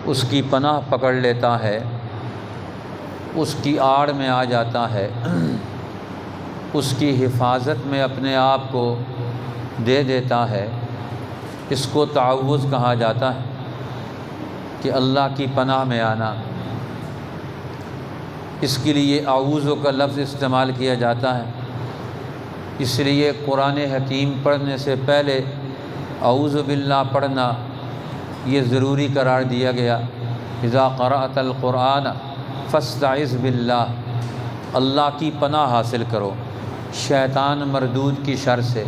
اس کی پناہ پکڑ لیتا ہے، اس کی آڑ میں آ جاتا ہے، اس کی حفاظت میں اپنے آپ کو دے دیتا ہے، اس کو تعوذ کہا جاتا ہے کہ اللہ کی پناہ میں آنا۔ اس کے لیے اعوذ کا لفظ استعمال کیا جاتا ہے، اس لیے قرآن حکیم پڑھنے سے پہلے اعوذ باللہ پڑھنا یہ ضروری قرار دیا گیا۔ اذا قرأت القرآن فاستعذ باللہ، اللہ کی پناہ حاصل کرو شیطان مردود کی شر سے۔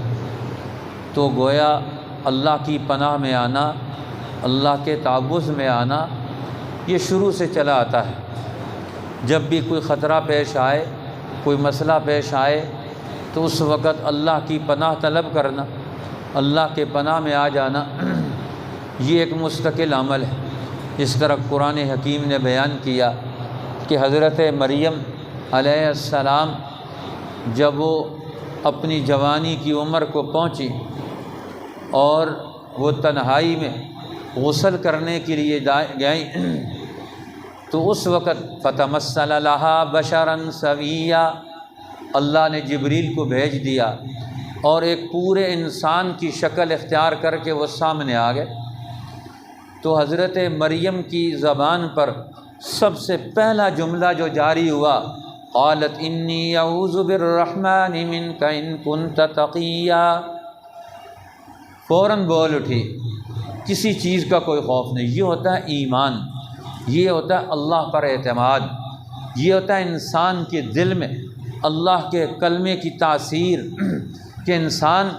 تو گویا اللہ کی پناہ میں آنا، اللہ کے تعوذ میں آنا، یہ شروع سے چلا آتا ہے۔ جب بھی کوئی خطرہ پیش آئے، کوئی مسئلہ پیش آئے، تو اس وقت اللہ کی پناہ طلب کرنا، اللہ کے پناہ میں آ جانا، یہ ایک مستقل عمل ہے۔ اس طرح قرآن حکیم نے بیان کیا کہ حضرت مریم علیہ السلام جب وہ اپنی جوانی کی عمر کو پہنچی اور وہ تنہائی میں غسل کرنے کے لیے گئیں، تو اس وقت فتمثل لہا بشرا سویا، اللہ نے جبریل کو بھیج دیا اور ایک پورے انسان کی شکل اختیار کر کے وہ سامنے آ گئے۔ تو حضرت مریم کی زبان پر سب سے پہلا جملہ جو جاری ہوا، قالت انی اعوذ بالرحمن منک ان کنت تقیا، فوراً بول اٹھی، کسی چیز کا کوئی خوف نہیں۔ یہ ہوتا ہے ایمان، یہ ہوتا ہے اللہ پر اعتماد، یہ ہوتا ہے انسان کے دل میں اللہ کے کلمے کی تاثیر کہ انسان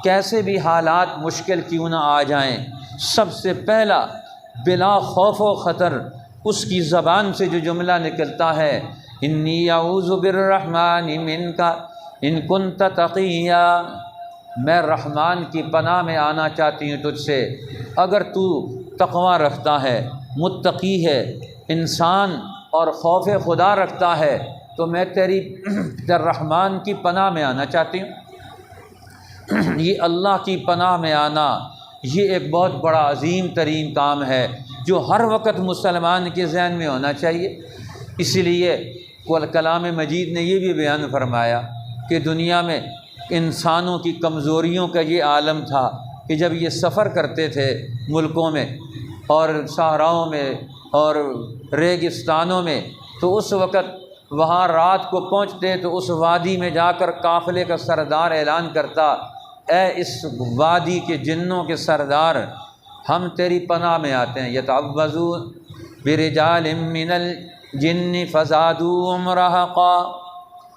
کیسے بھی حالات مشکل کیوں نہ آ جائیں، سب سے پہلا بلا خوف و خطر اس کی زبان سے جو جملہ نکلتا ہے، انی اعوذ بالرحمن منک ان کنت تقیا، میں رحمان کی پناہ میں آنا چاہتی ہوں تجھ سے، اگر تو تقوی رکھتا ہے، متقی ہے، انسان اور خوف خدا رکھتا ہے، تو میں تیری رحمان کی پناہ میں آنا چاہتی ہوں۔ یہ اللہ کی پناہ میں آنا، یہ ایک بہت بڑا عظیم ترین کام ہے جو ہر وقت مسلمان کے ذہن میں ہونا چاہیے۔ اسی لیے کلام مجید نے یہ بھی بیان فرمایا کہ دنیا میں انسانوں کی کمزوریوں کا یہ عالم تھا کہ جب یہ سفر کرتے تھے ملکوں میں اور صحراؤں میں اور ریگستانوں میں، تو اس وقت وہاں رات کو پہنچتے تو اس وادی میں جا کر قافلے کا سردار اعلان کرتا، اے اس وادی کے جنوں کے سردار، ہم تیری پناہ میں آتے ہیں۔ یتعوذون برجال من الجن فزادوہم رہقا،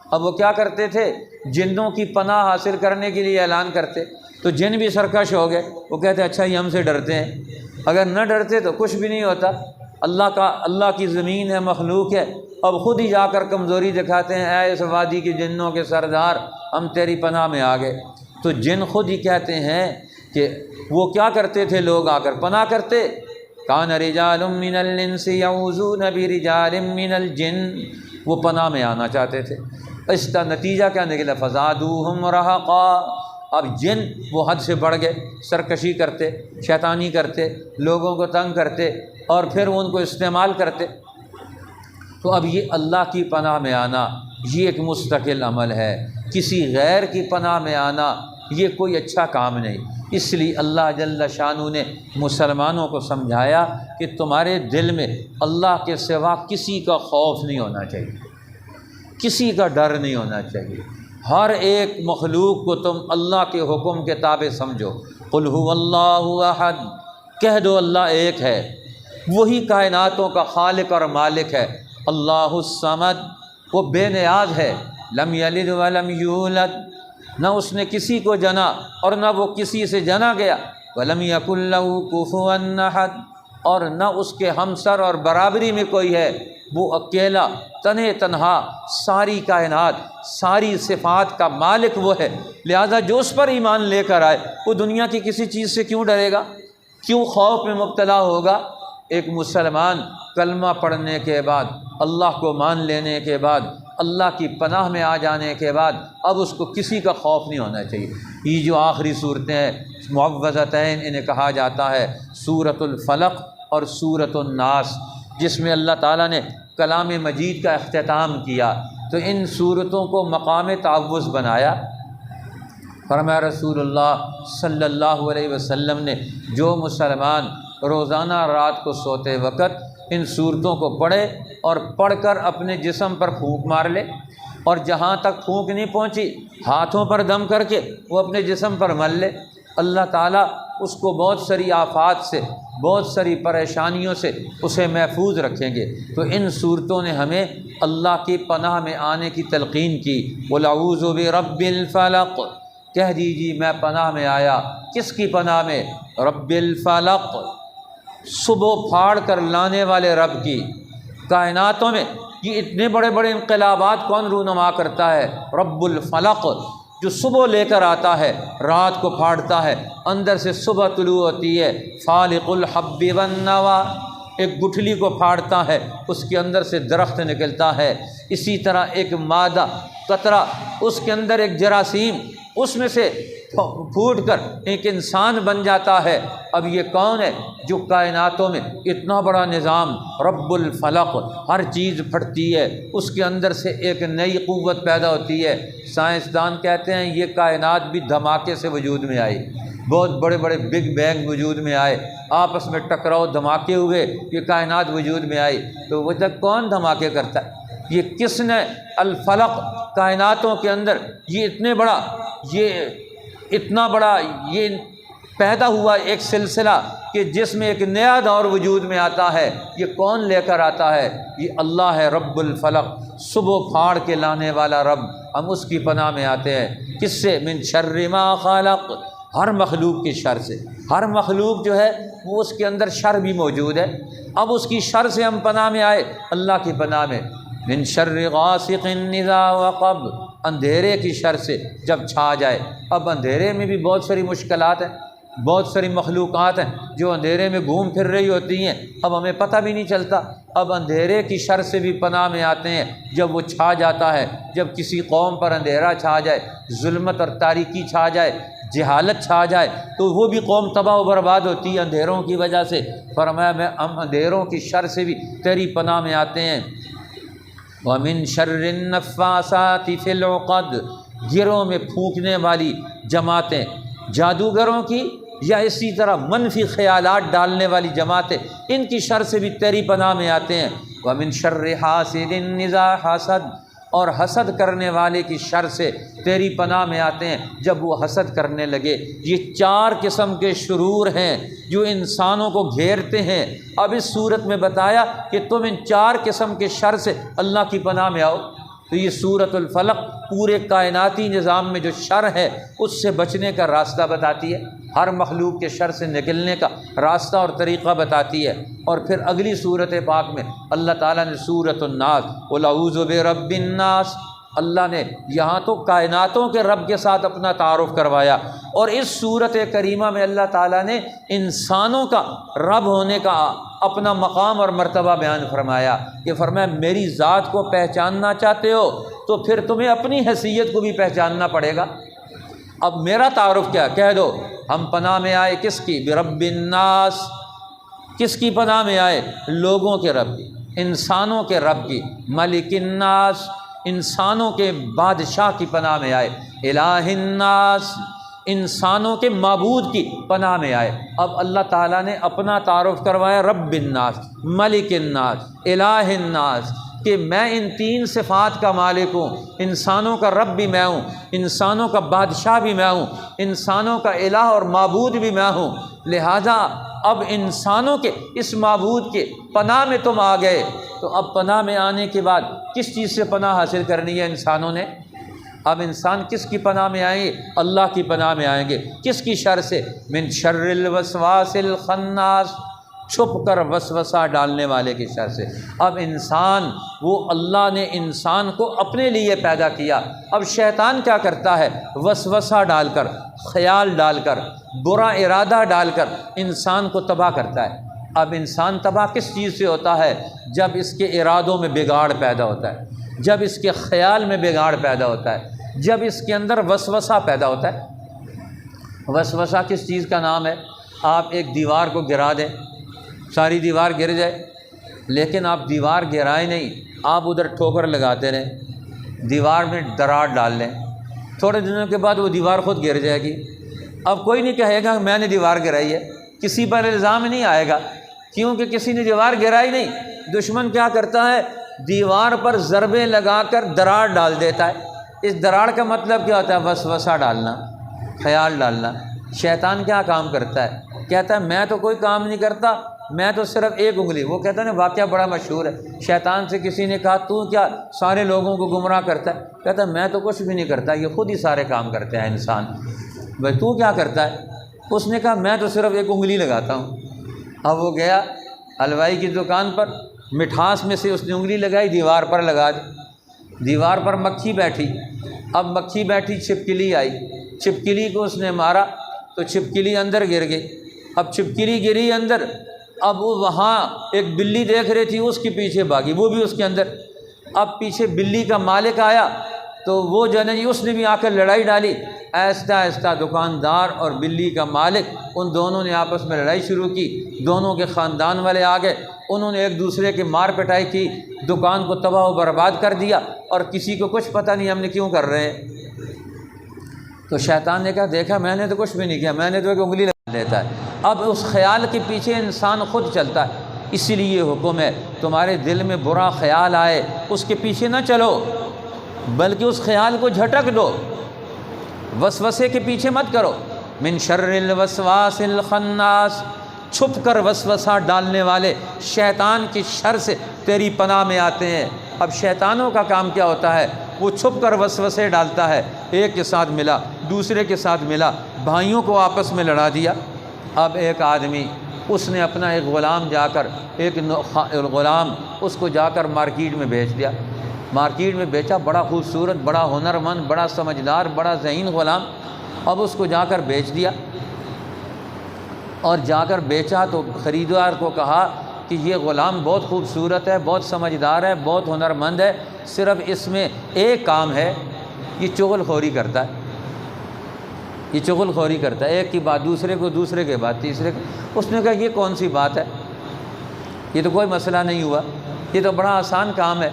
اب وہ کیا کرتے تھے؟ جنوں کی پناہ حاصل کرنے کے لیے اعلان کرتے، تو جن بھی سرکش ہو گئے، وہ کہتے اچھا یہ ہم سے ڈرتے ہیں، اگر نہ ڈرتے تو کچھ بھی نہیں ہوتا۔ اللہ کی زمین ہے، مخلوق ہے، اب خود ہی جا کر کمزوری دکھاتے ہیں، اے اس وادی کے جنوں کے سردار، ہم تیری پناہ میں آ گئے۔ تو جن خود ہی کہتے ہیں کہ وہ کیا کرتے تھے، لوگ آ کر پناہ کرتے، کان رجال من الانس یعوذون برجال من الجن، وہ پناہ میں آنا چاہتے تھے۔ اس کا نتیجہ کیا نکلا؟ فزادوہم رہقا، اب جن وہ حد سے بڑھ گئے، سرکشی کرتے، شیطانی کرتے، لوگوں کو تنگ کرتے اور پھر ان کو استعمال کرتے۔ تو اب یہ اللہ کی پناہ میں آنا یہ ایک مستقل عمل ہے، کسی غیر کی پناہ میں آنا یہ کوئی اچھا کام نہیں۔ اس لیے اللہ جل شانہ نے مسلمانوں کو سمجھایا کہ تمہارے دل میں اللہ کے سوا کسی کا خوف نہیں ہونا چاہیے، کسی کا ڈر نہیں ہونا چاہیے، ہر ایک مخلوق کو تم اللہ کے حکم کے تابع سمجھو۔ قل هو اللہ احد، کہہ دو اللہ ایک ہے، وہی کائناتوں کا خالق اور مالک ہے۔ اللہ الصمد، وہ بے نیاز ہے، لم یلد ولم یولد، نہ اس نے کسی کو جنا اور نہ وہ کسی سے جنا گیا، ولم یکن لہ کفوا احد، اور نہ اس کے ہمسر اور برابری میں کوئی ہے، وہ اکیلا تنہا ساری کائنات ساری صفات کا مالک وہ ہے۔ لہذا جو اس پر ایمان لے کر آئے وہ دنیا کی کسی چیز سے کیوں ڈرے گا، کیوں خوف میں مبتلا ہوگا؟ ایک مسلمان کلمہ پڑھنے کے بعد، اللہ کو مان لینے کے بعد، اللہ کی پناہ میں آ جانے کے بعد اب اس کو کسی کا خوف نہیں ہونا چاہیے۔ یہ جو آخری صورتیں ہیں معوذتین، انہیں کہا جاتا ہے سورۃ الفلق اور سورۃ الناس جس میں اللہ تعالیٰ نے کلام مجید کا اختتام کیا، تو ان صورتوں کو مقام تعوذ بنایا۔ فرمایا رسول اللہ صلی اللہ علیہ وسلم نے جو مسلمان روزانہ رات کو سوتے وقت ان صورتوں کو پڑھے اور پڑھ کر اپنے جسم پر پھونک مار لے، اور جہاں تک پھونک نہیں پہنچی ہاتھوں پر دم کر کے وہ اپنے جسم پر مل لے، اللہ تعالیٰ اس کو بہت ساری آفات سے، بہت ساری پریشانیوں سے اسے محفوظ رکھیں گے۔ تو ان صورتوں نے ہمیں اللہ کی پناہ میں آنے کی تلقین کی۔ قُلْ أَعُوذُ بِرَبِّ الْفَلَقِ، کہہ دیجیے میں پناہ میں آیا، کس کی پناہ میں؟ رب الفلق، صبح پھاڑ کر لانے والے رب کی۔ کائناتوں میں یہ اتنے بڑے بڑے انقلابات کون رونما کرتا ہے؟ رب الفلق، جو صبح لے کر آتا ہے، رات کو پھاڑتا ہے، اندر سے صبح طلوع ہوتی ہے۔ فالق الحب والنوى، ایک گٹھلی کو پھاڑتا ہے، اس کے اندر سے درخت نکلتا ہے۔ اسی طرح ایک مادہ قطرہ، اس کے اندر ایک جراثیم، اس میں سے پھوٹ کر ایک انسان بن جاتا ہے۔ اب یہ کون ہے جو کائناتوں میں اتنا بڑا نظام، رب الفلق، ہر چیز پھٹتی ہے، اس کے اندر سے ایک نئی قوت پیدا ہوتی ہے۔ سائنسدان کہتے ہیں یہ کائنات بھی دھماکے سے وجود میں آئی، بہت بڑے بڑے بگ بینگ وجود میں آئے، آپس میں ٹکراؤ دھماکے ہوئے، یہ کائنات وجود میں آئی۔ تو وہ تک کون دھماکے کرتا ہے؟ یہ کس نے الفلق، کائناتوں کے اندر یہ اتنا بڑا یہ پیدا ہوا ایک سلسلہ کہ جس میں ایک نیا دور وجود میں آتا ہے، یہ کون لے کر آتا ہے؟ یہ اللہ ہے، رب الفلق، صبح پھاڑ کے لانے والا رب۔ ہم اس کی پناہ میں آتے ہیں، کس سے؟ من شر ما خلق، ہر مخلوق کی شر سے۔ ہر مخلوق جو ہے وہ اس کے اندر شر بھی موجود ہے، اب اس کی شر سے ہم پناہ میں آئے، اللہ کی پناہ میں۔ من شر غاسق اذا وقب، اندھیرے کی شر سے جب چھا جائے۔ اب اندھیرے میں بھی بہت ساری مشکلات ہیں، بہت ساری مخلوقات ہیں جو اندھیرے میں گھوم پھر رہی ہوتی ہیں، اب ہمیں پتہ بھی نہیں چلتا۔ اب اندھیرے کی شر سے بھی پناہ میں آتے ہیں جب وہ چھا جاتا ہے، جب کسی قوم پر اندھیرا چھا جائے، ظلمت اور تاریکی چھا جائے، جہالت چھا جائے، تو وہ بھی قوم تباہ و برباد ہوتی ہے اندھیروں کی وجہ سے۔ فرمایا ہم اندھیروں کی شر سے بھی تیری پناہ میں آتے ہیں۔ وَمِن شَرِّ النَّفَّاثَاتِ فِي الْعُقَدِ، گروں میں پھونکنے والی جماعتیں، جادوگروں کی یا اسی طرح منفی خیالات ڈالنے والی جماعتیں، ان کی شر سے بھی تیری پناہ میں آتے ہیں۔ وَمِن شَرِّ حَاسِدٍ إِذَا حَسَدَ، اور حسد کرنے والے کی شر سے تیری پناہ میں آتے ہیں جب وہ حسد کرنے لگے۔ یہ 4 قسم کے شرور ہیں جو انسانوں کو گھیرتے ہیں۔ اب اس صورت میں بتایا کہ تم ان 4 قسم کے شر سے اللہ کی پناہ میں آؤ۔ تو یہ سورۃ الفلق پورے کائناتی نظام میں جو شر ہے اس سے بچنے کا راستہ بتاتی ہے، ہر مخلوق کے شر سے نکلنے کا راستہ اور طریقہ بتاتی ہے۔ اور پھر اگلی صورت پاک میں اللہ تعالیٰ نے سورۃ الناس، قُلْ أَعُوذُ بِرَبِّ النَّاسِ، اللہ نے یہاں تو کائناتوں کے رب کے ساتھ اپنا تعارف کروایا، اور اس صورت کریمہ میں اللہ تعالیٰ نے انسانوں کا رب ہونے کا اپنا مقام اور مرتبہ بیان فرمایا کہ فرمایا میری ذات کو پہچاننا چاہتے ہو تو پھر تمہیں اپنی حیثیت کو بھی پہچاننا پڑے گا۔ اب میرا تعارف کیا؟ کہہ دو ہم پناہ میں آئے کس کی؟ برب الناس، کس کی پناہ میں آئے؟ لوگوں کے رب کی، انسانوں کے رب کی۔ ملک الناس، انسانوں کے بادشاہ کی پناہ میں آئے۔ الہ الناس، انسانوں کے معبود کی پناہ میں آئے۔ اب اللہ تعالیٰ نے اپنا تعارف کروایا، رب الناس، ملک الناس، الہ الناس، کہ میں ان 3 صفات کا مالک ہوں، انسانوں کا رب بھی میں ہوں، انسانوں کا بادشاہ بھی میں ہوں، انسانوں کا الہ اور معبود بھی میں ہوں۔ لہذا اب انسانوں کے اس معبود کے پناہ میں تم آ گئے، تو اب پناہ میں آنے کے بعد کس چیز سے پناہ حاصل کرنی ہے انسانوں نے؟ اب انسان کس کی پناہ میں آئیں گے؟ اللہ کی پناہ میں آئیں گے۔ کس کی شر سے؟ من شر الوسواس الخناس، چھپ کر وسوسہ ڈالنے والے کی شر سے۔ اب انسان، وہ اللہ نے انسان کو اپنے لیے پیدا کیا، اب شیطان کیا کرتا ہے؟ وسوسہ ڈال کر، خیال ڈال کر، برا ارادہ ڈال کر انسان کو تباہ کرتا ہے۔ اب انسان تباہ کس چیز سے ہوتا ہے؟ جب اس کے ارادوں میں بگاڑ پیدا ہوتا ہے، جب اس کے خیال میں بگاڑ پیدا ہوتا ہے، جب اس کے اندر وسوسہ پیدا ہوتا ہے۔ وسوسہ کس چیز کا نام ہے؟ آپ ایک دیوار کو گرا دیں، ساری دیوار گر جائے، لیکن آپ دیوار گرائیں نہیں، آپ ادھر ٹھوکر لگاتے رہیں، دیوار میں دراڑ ڈال لیں، تھوڑے دنوں کے بعد وہ دیوار خود گر جائے گی۔ اب کوئی نہیں کہے گا میں نے دیوار گرائی ہے، کسی پر الزام نہیں آئے گا، کیونکہ کسی نے دیوار گرائی نہیں۔ دشمن کیا کرتا ہے؟ دیوار پر ضربیں لگا کر دراڑ ڈال دیتا ہے۔ اس دراڑ کا مطلب کیا ہوتا ہے؟ وسوسہ ڈالنا، خیال ڈالنا۔ شیطان کیا کام کرتا ہے؟ کہتا ہے میں تو کوئی کام نہیں کرتا، میں تو صرف ایک انگلی۔ وہ کہتا ہے نا، واقعہ بڑا مشہور ہے، شیطان سے کسی نے کہا تو کیا سارے لوگوں کو گمراہ کرتا ہے؟ کہتا ہے میں تو کچھ بھی نہیں کرتا، یہ خود ہی سارے کام کرتے ہیں انسان۔ بھائی تو کیا کرتا ہے؟ اس نے کہا میں تو صرف ایک انگلی لگاتا ہوں۔ اب وہ گیا حلوائی کی دکان پر، مٹھاس میں سے اس نے انگلی لگائی، دیوار پر لگا دی، دیوار پر مکھی بیٹھی۔ اب مکھی بیٹھی، چھپکلی آئی، چھپکلی کو اس نے مارا تو چھپکلی اندر گر گئی۔ اب چھپکلی گری اندر، اب وہ وہاں ایک بلی دیکھ رہی تھی، اس کے پیچھے بھاگی، وہ بھی اس کے اندر۔ اب پیچھے بلی کا مالک آیا تو وہ جو ہے نا اس نے بھی آ کر لڑائی ڈالی۔ آہستہ آہستہ دکاندار اور بلی کا مالک ان دونوں نے آپس میں لڑائی شروع کی، دونوں کے خاندان والے آ گئے، انہوں نے ایک دوسرے کی مار پٹائی کی، دکان کو تباہ و برباد کر دیا، اور کسی کو کچھ پتہ نہیں ہم نے کیوں کر رہے ہیں۔ تو شیطان نے کہا دیکھا میں نے تو کچھ بھی نہیں کیا، میں نے تو ایک انگلی لگا لیتا ہے۔ اب اس خیال کے پیچھے انسان خود چلتا ہے۔ اسی لیے یہ حکم ہے تمہارے دل میں برا خیال آئے اس کے پیچھے نہ چلو، بلکہ اس خیال کو جھٹک دو، وسوسے کے پیچھے مت کرو۔ من شر الوسواس الخناس، چھپ کر وسوسہ ڈالنے والے شیطان کی شر سے تیری پناہ میں آتے ہیں۔ اب شیطانوں کا کام کیا ہوتا ہے؟ وہ چھپ کر وسوسے ڈالتا ہے، ایک کے ساتھ ملا، دوسرے کے ساتھ ملا، بھائیوں کو آپس میں لڑا دیا۔ اب ایک آدمی اس نے اپنا ایک غلام جا کر غلام اس کو جا کر مارکیٹ میں بیچ دیا، مارکیٹ میں بیچا، بڑا خوبصورت، بڑا ہنرمند، بڑا سمجھدار، بڑا ذہین غلام۔ اب اس کو جا کر بیچ دیا، اور جا کر بیچا تو خریدار کو کہا کہ یہ غلام بہت خوبصورت ہے، بہت سمجھدار ہے، بہت ہنرمند ہے، صرف اس میں ایک کام ہے، یہ چغل خوری کرتا ہے، یہ چغل خوری کرتا ہے، ایک کی بات دوسرے کو، دوسرے کے بعد تیسرے کو۔ اس نے کہا یہ کون سی بات ہے، یہ تو کوئی مسئلہ نہیں ہوا، یہ تو بڑا آسان کام ہے،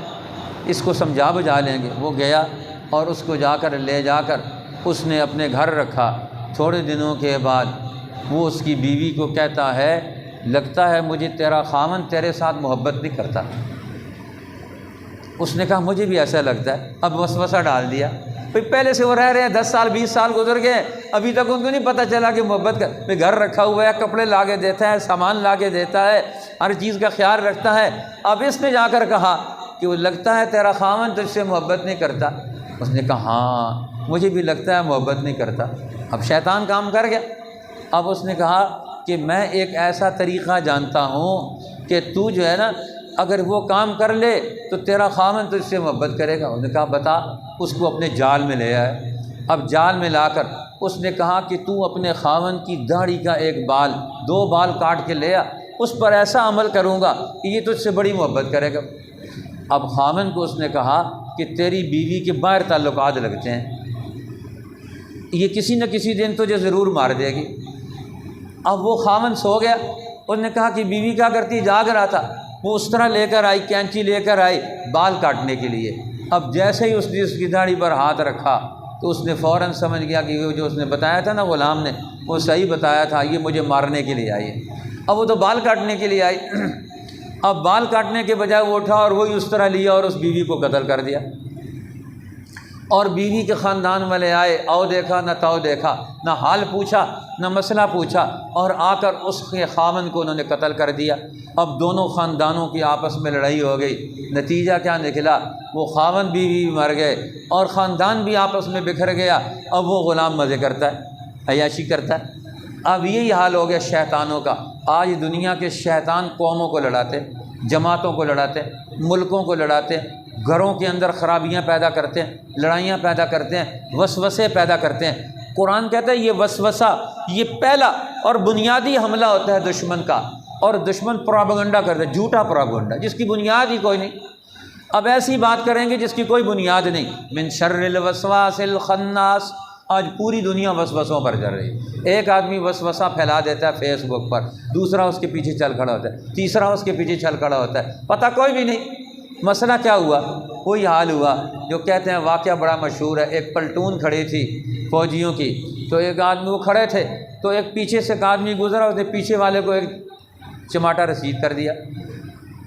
اس کو سمجھا بجھا لیں گے۔ وہ گیا اور اس کو جا کر لے جا کر اس نے اپنے گھر رکھا۔ تھوڑے دنوں کے بعد وہ اس کی بیوی کو کہتا ہے لگتا ہے مجھے تیرا خاوند تیرے ساتھ محبت نہیں کرتا۔ اس نے کہا مجھے بھی ایسا لگتا ہے۔ اب وسوسہ ڈال دیا، پہلے سے وہ رہ رہے ہیں، 10 سال 20 سال گزر گئے، ابھی تک ان کو نہیں پتہ چلا کہ محبت کا گھر رکھا ہوا ہے، کپڑے لا کے دیتا ہے، سامان لا کے دیتا ہے، ہر چیز کا خیال رکھتا ہے۔ اب اس نے جا کر کہا کہ وہ لگتا ہے تیرا خاوند تجھ سے محبت نہیں کرتا۔ اس نے کہا ہاں مجھے بھی لگتا ہے محبت نہیں کرتا۔ اب شیطان کام کر گیا۔ اب اس نے کہا کہ میں ایک ایسا طریقہ جانتا ہوں کہ تو جو ہے نا اگر وہ کام کر لے تو تیرا خاوند تجھ سے محبت کرے گا۔ اس نے کہا بتا۔ اس کو اپنے جال میں لے آئے۔ اب جال میں لا کر اس نے کہا کہ تو اپنے خاوند کی داڑھی کا ایک بال 2 بال کاٹ کے لے آ، اس پر ایسا عمل کروں گا کہ یہ تجھ سے بڑی محبت کرے گا۔ اب خاوند کو اس نے کہا کہ تیری بیوی کے باہر تعلقات لگتے ہیں، یہ کسی نہ کسی دن تجھے ضرور مار دے گی۔ اب وہ خاوند سو گیا۔ اس نے کہا کہ بیوی کیا کرتی؟ جاگ رہا تھا۔ وہ اس طرح لے کر آئی، کینچی لے کر آئی بال کاٹنے کے لیے۔ اب جیسے ہی اس نے اس کی داڑھی پر ہاتھ رکھا تو اس نے فوراً سمجھ گیا کہ وہ جو اس نے بتایا تھا نا غلام نے، وہ صحیح بتایا تھا، یہ مجھے مارنے کے لیے آئی ہے۔ اب وہ تو بال کاٹنے کے لیے آئی۔ اب بال کاٹنے کے بجائے وہ اٹھا اور وہی اس طرح لیا اور اس بیوی کو قتل کر دیا۔ اور بیوی کے خاندان والے آئے، آؤ دیکھا نہ تاؤ دیکھا، نہ حال پوچھا نہ مسئلہ پوچھا، اور آ کر اس کے خاوند کو انہوں نے قتل کر دیا۔ اب دونوں خاندانوں کی آپس میں لڑائی ہو گئی۔ نتیجہ کیا نکلا؟ وہ خاوند بیوی بھی مر گئے اور خاندان بھی آپس میں بکھر گیا۔ اب وہ غلام مزے کرتا ہے، عیاشی کرتا ہے۔ اب یہی حال ہو گیا شیطانوں کا۔ آج دنیا کے شیطان قوموں کو لڑاتے، جماعتوں کو لڑاتے، ملکوں کو لڑاتے، گھروں کے اندر خرابیاں پیدا کرتے ہیں، لڑائیاں پیدا کرتے ہیں، وسوسے پیدا کرتے ہیں۔ قرآن کہتا ہے یہ وسوسہ یہ پہلا اور بنیادی حملہ ہوتا ہے دشمن کا، اور دشمن پروپیگنڈا کرتا ہے، جھوٹا پروپیگنڈا جس کی بنیاد ہی کوئی نہیں۔ اب ایسی بات کریں گے جس کی کوئی بنیاد نہیں۔ من شر الوسواس الخناس، آج پوری دنیا وسوسوں پر چل رہی ہے۔ ایک آدمی وسوسہ پھیلا دیتا ہے فیس بک پر، دوسرا اس کے پیچھے چل کھڑا ہوتا ہے، تیسرا اس کے پیچھے چل کھڑا ہوتا ہے، پتہ کوئی بھی نہیں مسئلہ کیا ہوا۔ وہی حال ہوا جو کہتے ہیں، واقعہ بڑا مشہور ہے۔ ایک پلٹون کھڑی تھی فوجیوں کی، تو ایک آدمی وہ کھڑے تھے، تو ایک پیچھے سے ایک آدمی گزرا، اس نے پیچھے والے کو ایک چماٹا رسید کر دیا۔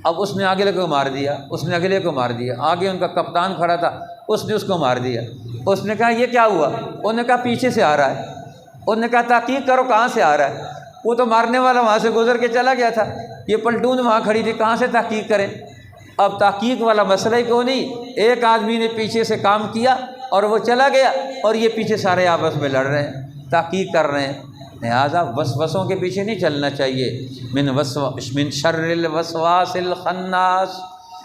اب اس نے اگلے کو مار دیا، اس نے اگلے کو مار دیا، آگے ان کا کپتان کھڑا تھا، اس نے اس کو مار دیا۔ اس نے کہا یہ کیا ہوا؟ انہوں نے کہا پیچھے سے آ رہا ہے۔ انہوں نے کہا تحقیق کرو کہاں سے آ رہا ہے۔ وہ تو مارنے والا وہاں سے گزر کے چلا گیا تھا، یہ پلٹون وہاں کھڑی تھی، کہاں سے تحقیق کریں؟ اب تحقیق والا مسئلہ ہی کوئی نہیں، ایک آدمی نے پیچھے سے کام کیا اور وہ چلا گیا، اور یہ پیچھے سارے آپس میں لڑ رہے ہیں، تحقیق کر رہے ہیں۔ لہٰذا وسوسوں کے پیچھے نہیں چلنا چاہیے۔ من شر الوسواس الخناس،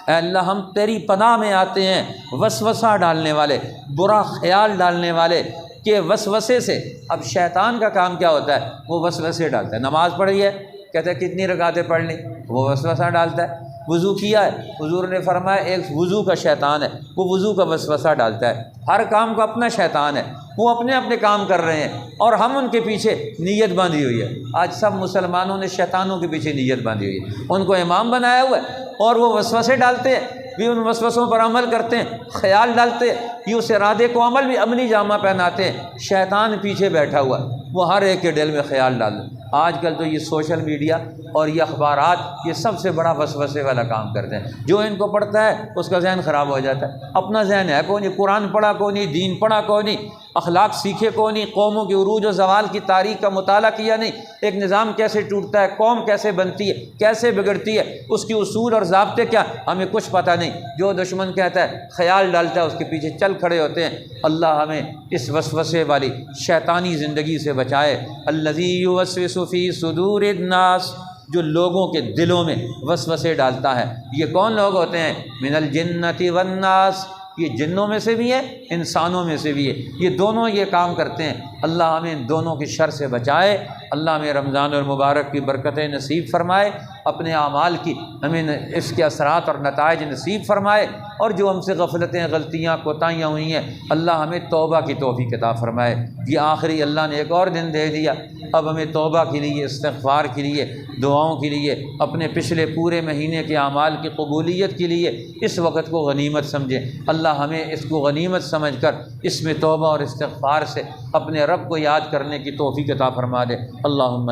اے اللہ ہم تیری پناہ میں آتے ہیں وسوسہ ڈالنے والے، برا خیال ڈالنے والے کے وسوسے سے۔ اب شیطان کا کام کیا ہوتا ہے؟ وہ وسوسے ڈالتا ہے۔ نماز پڑھی ہے، کہتا ہے کتنی رکعتیں پڑھ لیں، وہ وسوسہ ڈالتا ہے۔ وضو کیا ہے، حضور نے فرمایا ایک وضو کا شیطان ہے، وہ وضو کا وسوسہ ڈالتا ہے۔ ہر کام کو اپنا شیطان ہے، وہ اپنے اپنے کام کر رہے ہیں اور ہم ان کے پیچھے نیت باندھی ہوئی ہے۔ آج سب مسلمانوں نے شیطانوں کے پیچھے نیت باندھی ہوئی ہے، ان کو امام بنایا ہوا ہے، اور وہ وسوسے ڈالتے ہیں بھی، ان وسوسوں پر عمل کرتے ہیں، خیال ڈالتے ہیں، یہ اس ارادے کو عملی جامہ پہناتے ہیں۔ شیطان پیچھے بیٹھا ہوا ہے، وہ ہر ایک کے دل میں خیال ڈال دے۔ آج کل تو یہ سوشل میڈیا اور یہ اخبارات یہ سب سے بڑا وسوسے والا کام کرتے ہیں۔ جو ان کو پڑھتا ہے اس کا ذہن خراب ہو جاتا ہے۔ اپنا ذہن ہے کوئی نہیں، قرآن پڑھا کوئی نہیں، دین پڑھا کوئی نہیں، اخلاق سیکھے کوئی نہیں، قوموں کے عروج و زوال کی تاریخ کا مطالعہ کیا نہیں، ایک نظام کیسے ٹوٹتا ہے، قوم کیسے بنتی ہے، کیسے بگڑتی ہے، اس کی اصول اور ضابطے کیا، ہمیں کچھ پتہ نہیں۔ جو دشمن کہتا ہے، خیال ڈالتا ہے، اس کے پیچھے چل کھڑے ہوتے ہیں۔ اللہ ہمیں اس وسوسے والی شیطانی زندگی سے بچائے۔ الذی یوسوس فی صدور الناس، جو لوگوں کے دلوں میں وسوسے ڈالتا ہے۔ یہ کون لوگ ہوتے ہیں؟ من الجنۃ والناس، یہ جنوں میں سے بھی ہے، انسانوں میں سے بھی ہے، یہ دونوں یہ کام کرتے ہیں۔ اللہ ہمیں ان دونوں کی شر سے بچائے۔ اللہ ہمیں رمضان المبارک کی برکتیں نصیب فرمائے، اپنے اعمال کی ہمیں اس کے اثرات اور نتائج نصیب فرمائے، اور جو ہم سے غفلتیں، غلطیاں، کوتاہیاں ہوئی ہیں، اللہ ہمیں توبہ کی توفیق عطا فرمائے۔ یہ آخری اللہ نے ایک اور دن دے دیا، اب ہمیں توبہ کے لیے، استغفار کے لیے، دعاؤں کے لیے، اپنے پچھلے پورے مہینے کے اعمال کی قبولیت کے لیے اس وقت کو غنیمت سمجھیں۔ اللہ ہمیں اس کو غنیمت سمجھ کر اس میں توبہ اور استغفار سے اپنے رب کو یاد کرنے کی توفیق عطا فرما دے۔ اللہم